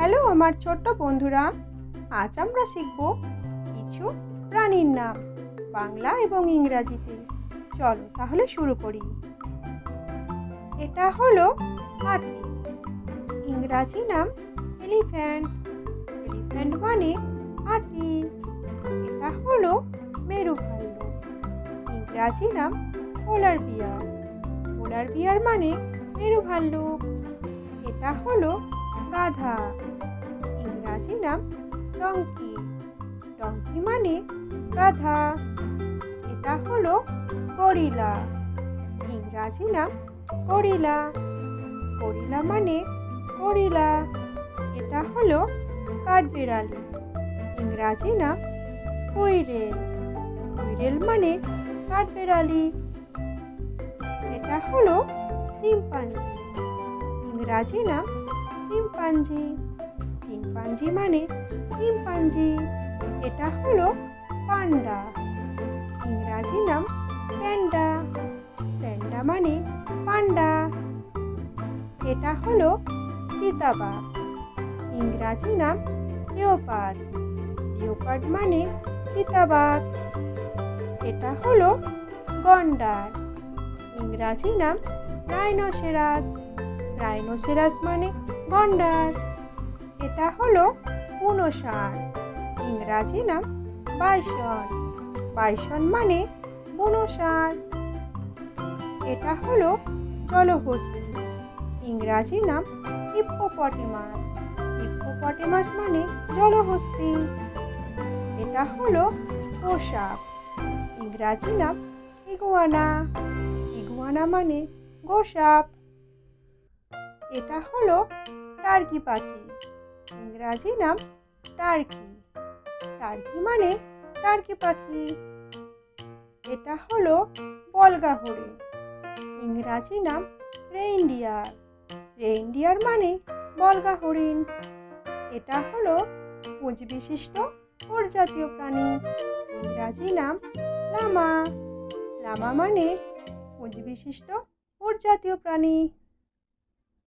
Hello আমার ছোট্ট বন্ধুরা, আজ আমরা শিখব কিছু প্রাণীর নাম বাংলা এবং ইংরাজিতে। চলো তাহলে শুরু করি। এটা হলো হাতি। ইংরাজি নাম এলিফ্যান্ট। এলিফ্যান্ট মানে হাতি। এটা হলো মেরু ভাল্লুক। ইংরাজি নাম পোলার বিয়ার। পোলার বিয়ার মানে মেরু ভাল্লুক। এটা হলো গাধা। ইংরাজি নাম ডঙ্কি। ডঙ্কি মানে গাধা। এটা হলো গরিলা। ইংরাজি নাম গরিলা। গরিলা মানে গরিলা। এটা হলো কাঠবিড়ালি। ইংরাজি নাম স্কুইরেল। স্কুইরেল মানে কাঠবিড়ালি। এটা হলো শিম্পাঞ্জি। ইংরাজি নাম চিম্পাঞ্জি। চিম্পাঞ্জি মানে চিম্পাঞ্জি। এটা হলো পান্ডা। ইংরাজি নাম প্যান্ডা। প্যান্ডা মানে পান্ডা। এটা হলো চিতাবাঘ। ইংরাজি নাম লিওপার্ড। লিওপার্ড মানে চিতাবাঘ। এটা হলো গন্ডার। ইংরাজি নাম রাইনোসেরাস। রাইনোসেরাস মানে গন্ডার। এটা হলো বুনো ষাঁড়। ইংরাজি নাম বাইসন। বাইসন মানে বুনো ষাঁড়। এটা হলো জলহস্তী। ইংরাজি নাম হিপ্পোপটেমাস। হিপ্পোপটেমাস মানে জলহস্তী। এটা হলো গোসাপ। ইংরাজি নাম ইগুয়ানা। ইগুয়ানা মানে গোসাপ। এটা হলো টার্কি পাখি। ইংরাজি নাম টার্কি। টার্কি মানে টার্কি পাখি। এটা হলো বলগা হরিণ। ইংরাজি নাম রেইনডিয়ার। রেইনডিয়ার মানে বলগা হরিণ। এটা হলো পুঁজ বিশিষ্ট প্রজাতীয় প্রাণী। ইংরাজি নাম লামা। লামা মানে পুঁজ বিশিষ্ট প্রজাতীয় প্রাণী।